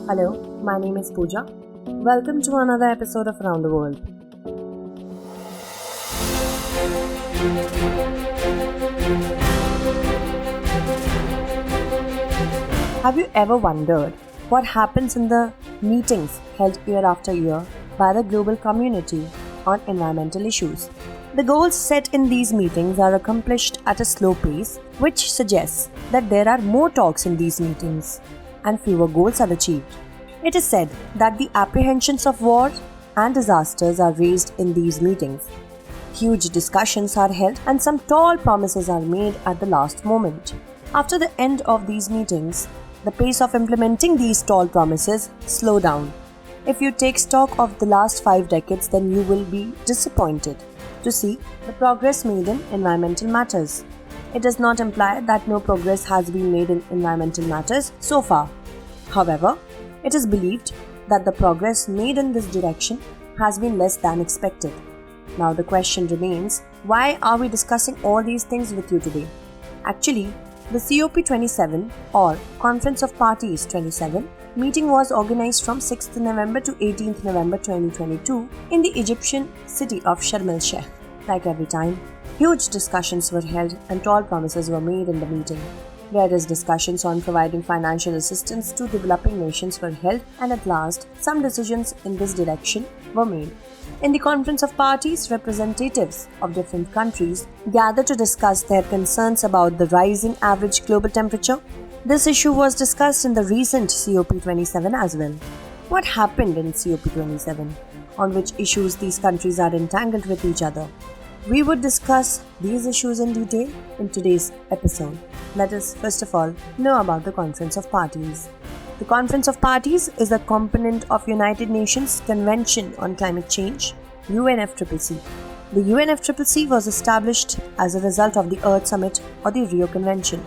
Hello, my name is Pooja. Welcome to another episode of Around the World. Have you ever wondered what happens in the meetings held year after year by the global community on environmental issues? The goals set in these meetings are accomplished at a slow pace, which suggests that there are more talks in these meetings and fewer goals are achieved. It is said that the apprehensions of war and disasters are raised in these meetings. Huge discussions are held and some tall promises are made at the last moment. After the end of these meetings, the pace of implementing these tall promises slow down. If you take stock of the last 5 decades, then you will be disappointed to see the progress made in environmental matters. It does not imply that no progress has been made in environmental matters so far. However, it is believed that the progress made in this direction has been less than expected. Now the question remains, why are we discussing all these things with you today? Actually, the COP-27 or Conference of Parties 27 meeting was organized from 6th November to 18th November 2022 in the Egyptian city of Sharm-el-Sheikh. Like every time, huge discussions were held and tall promises were made in the meeting. Various discussions on providing financial assistance to developing nations were held, and at last, some decisions in this direction were made. In the Conference of Parties, representatives of different countries gathered to discuss their concerns about the rising average global temperature. This issue was discussed in the recent COP27 as well. What happened in COP27? On which issues these countries are entangled with each other? We would discuss these issues in detail in today's episode. Let us first of all know about the Conference of Parties. The Conference of Parties is a component of United Nations Convention on Climate Change, UNFCCC. The UNFCCC was established as a result of the Earth Summit or the Rio Convention.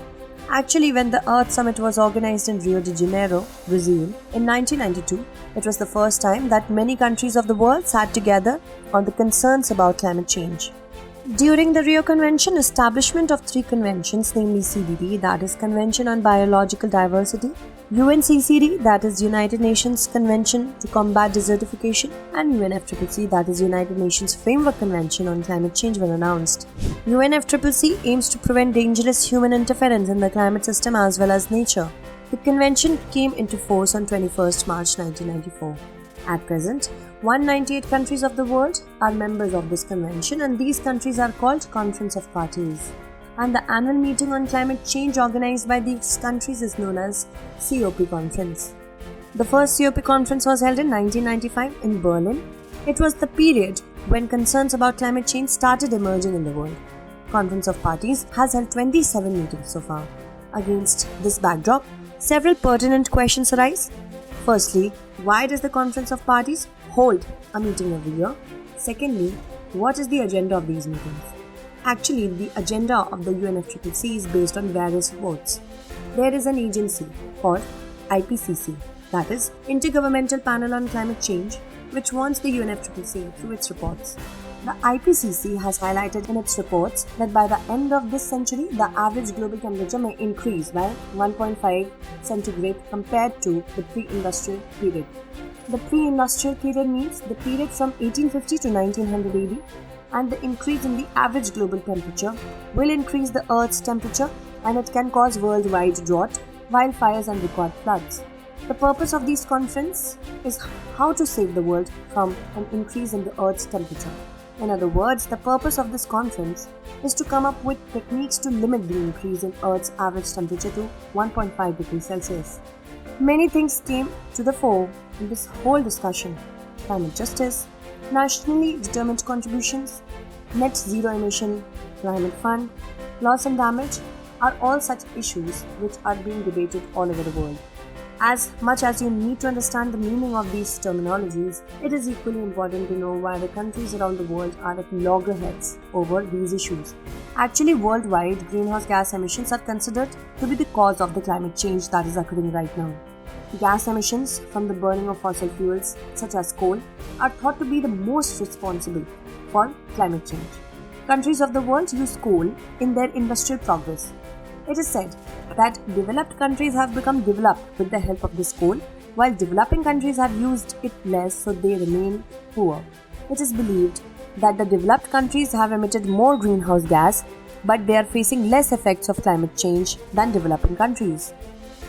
Actually, when the Earth Summit was organized in Rio de Janeiro, Brazil, in 1992, it was the first time that many countries of the world sat together on the concerns about climate change. During the Rio Convention, establishment of 3 conventions, namely CBD, that is Convention on Biological Diversity, UNCCD, that is United Nations Convention to Combat Desertification, and UNFCCC, that is United Nations Framework Convention on Climate Change, were announced. UNFCCC aims to prevent dangerous human interference in the climate system as well as nature. The convention came into force on 21st March 1994. At present, 198 countries of the world are members of this convention, and these countries are called Conference of Parties. And the annual meeting on climate change organized by these countries is known as COP Conference. The first COP Conference was held in 1995 in Berlin. It was the period when concerns about climate change started emerging in the world. Conference of Parties has held 27 meetings so far. Against this backdrop, several pertinent questions arise. Firstly, why does the Conference of Parties hold a meeting every year? Secondly, what is the agenda of these meetings? Actually, the agenda of the UNFCCC is based on various reports. There is an agency called IPCC, that is Intergovernmental Panel on Climate Change, which warns the UNFCCC through its reports. The IPCC has highlighted in its reports that by the end of this century, the average global temperature may increase by 1.5 centigrade compared to the pre-industrial period. The pre-industrial period means the period from 1850 to 1900 AD, and the increase in the average global temperature will increase the Earth's temperature, and it can cause worldwide drought, wildfires and record floods. The purpose of this conference is how to save the world from an increase in the Earth's temperature. In other words, the purpose of this conference is to come up with techniques to limit the increase in Earth's average temperature to 1.5 degrees Celsius. Many things came to the fore in this whole discussion: climate justice, nationally determined contributions, net zero emission, climate fund, loss and damage are all such issues which are being debated all over the world. As much as you need to understand the meaning of these terminologies, it is equally important to know why the countries around the world are at loggerheads over these issues. Actually, worldwide, greenhouse gas emissions are considered to be the cause of the climate change that is occurring right now. Gas emissions from the burning of fossil fuels, such as coal, are thought to be the most responsible for climate change. Countries of the world use coal in their industrial progress. It is said that developed countries have become developed with the help of this coal, while developing countries have used it less, so they remain poor. It is believed that the developed countries have emitted more greenhouse gas, but they are facing less effects of climate change than developing countries.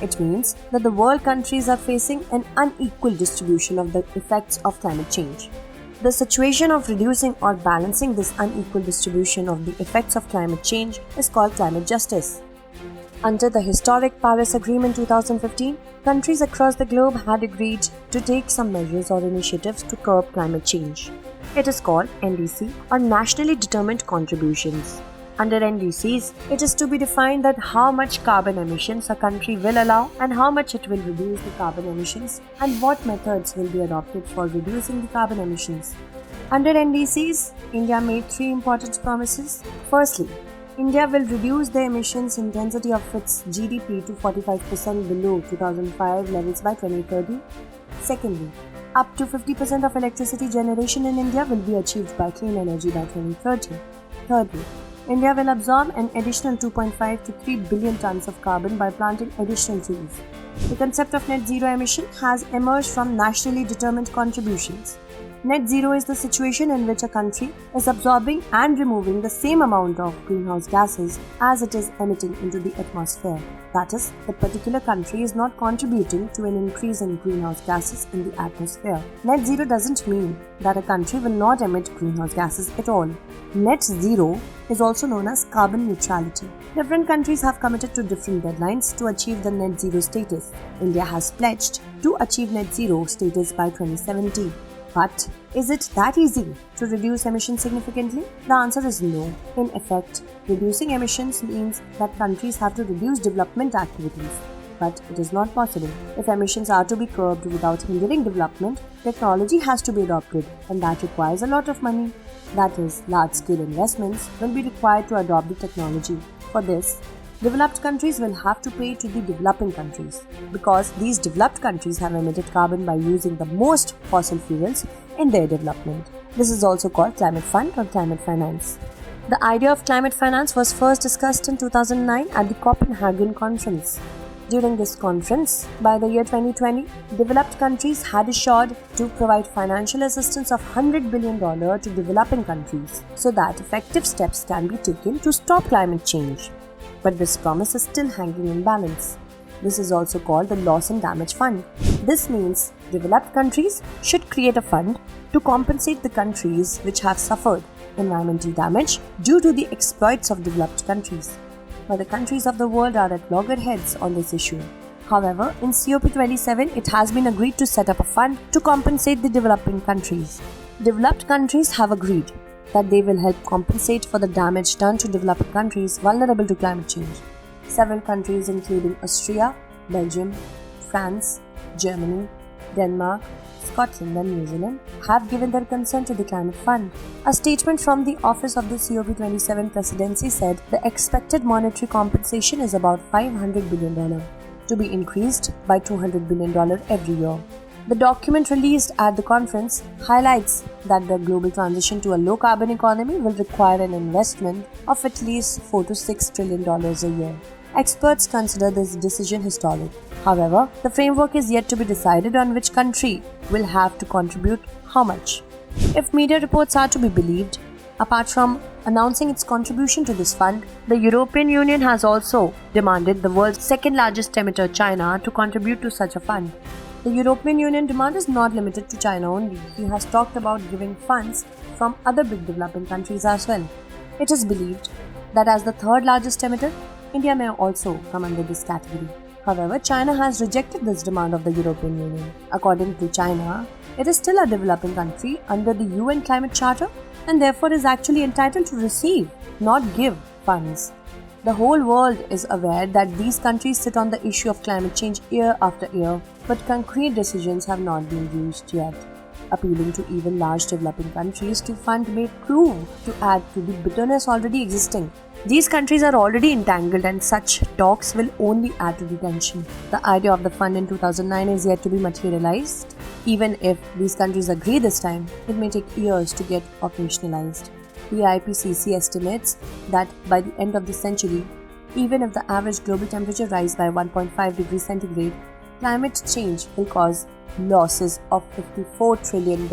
It means that the world countries are facing an unequal distribution of the effects of climate change. The situation of reducing or balancing this unequal distribution of the effects of climate change is called climate justice. Under the historic Paris Agreement 2015, countries across the globe had agreed to take some measures or initiatives to curb climate change. It is called NDC or Nationally Determined Contributions. Under NDCs, it is to be defined that how much carbon emissions a country will allow and how much it will reduce the carbon emissions and what methods will be adopted for reducing the carbon emissions. Under NDCs, India made 3 important promises. Firstly, India will reduce the emissions intensity of its GDP to 45% below 2005 levels by 2030. Secondly, up to 50% of electricity generation in India will be achieved by clean energy by 2030. Thirdly, India will absorb an additional 2.5 to 3 billion tons of carbon by planting additional trees. The concept of net zero emission has emerged from nationally determined contributions. Net zero is the situation in which a country is absorbing and removing the same amount of greenhouse gases as it is emitting into the atmosphere. That is, the particular country is not contributing to an increase in greenhouse gases in the atmosphere. Net zero doesn't mean that a country will not emit greenhouse gases at all. Net zero is also known as carbon neutrality. Different countries have committed to different deadlines to achieve the net zero status. India has pledged to achieve net zero status by 2070. But is it that easy to reduce emissions significantly? The answer is no. In effect, reducing emissions means that countries have to reduce development activities. But it is not possible. If emissions are to be curbed without hindering development, technology has to be adopted, and that requires a lot of money. That is, large-scale investments will be required to adopt the technology. For this, developed countries will have to pay to the developing countries because these developed countries have emitted carbon by using the most fossil fuels in their development. This is also called climate fund or climate finance. The idea of climate finance was first discussed in 2009 at the Copenhagen conference. During this conference, by the year 2020, developed countries had assured to provide financial assistance of $100 billion to developing countries so that effective steps can be taken to stop climate change. But this promise is still hanging in balance. This is also called the Loss and Damage Fund. This means developed countries should create a fund to compensate the countries which have suffered environmental damage due to the exploits of developed countries. But the countries of the world are at loggerheads on this issue. However, in COP-27, it has been agreed to set up a fund to compensate the developing countries. Developed countries have agreed that they will help compensate for the damage done to developing countries vulnerable to climate change. Several countries including Austria, Belgium, France, Germany, Denmark, Scotland and New Zealand have given their consent to the climate fund. A statement from the office of the COP27 presidency said the expected monetary compensation is about $500 billion, to be increased by $200 billion every year. The document released at the conference highlights that the global transition to a low-carbon economy will require an investment of at least $4 to $6 trillion a year. Experts consider this decision historic. However, the framework is yet to be decided on which country will have to contribute how much. If media reports are to be believed, apart from announcing its contribution to this fund, the European Union has also demanded the world's second-largest emitter, China, to contribute to such a fund. The European Union demand is not limited to China only. He has talked about giving funds from other big developing countries as well. It is believed that as the third largest emitter, India may also come under this category. However, China has rejected this demand of the European Union. According to China, it is still a developing country under the UN Climate Charter and therefore is actually entitled to receive, not give, funds. The whole world is aware that these countries sit on the issue of climate change year after year, but concrete decisions have not been reached yet. Appealing to even large developing countries to fund may prove to add to the bitterness already existing. These countries are already entangled and such talks will only add to the tension. The idea of the fund in 2009 is yet to be materialized. Even if these countries agree this time, it may take years to get operationalized. The IPCC estimates that by the end of the century, even if the average global temperature rises by 1.5 degrees centigrade, Climate change will cause losses of $54 trillion.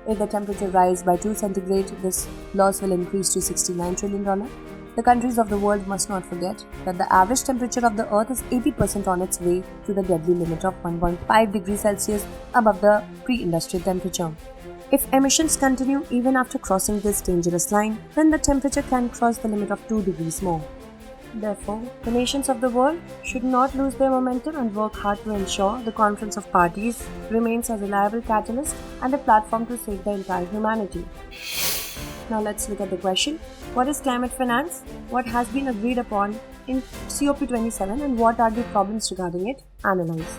If the temperature rises by 2 centigrade, this loss will increase to $69 trillion. The countries of the world must not forget that the average temperature of the Earth is 80% on its way to the deadly limit of 1.5 degrees Celsius above the pre-industrial temperature. If emissions continue even after crossing this dangerous line, then the temperature can cross the limit of 2 degrees more. Therefore, the nations of the world should not lose their momentum and work hard to ensure the Conference of Parties remains a reliable catalyst and a platform to save the entire humanity. Now let's look at the question. What is climate finance? What has been agreed upon in COP27 and what are the problems regarding it? Analyze.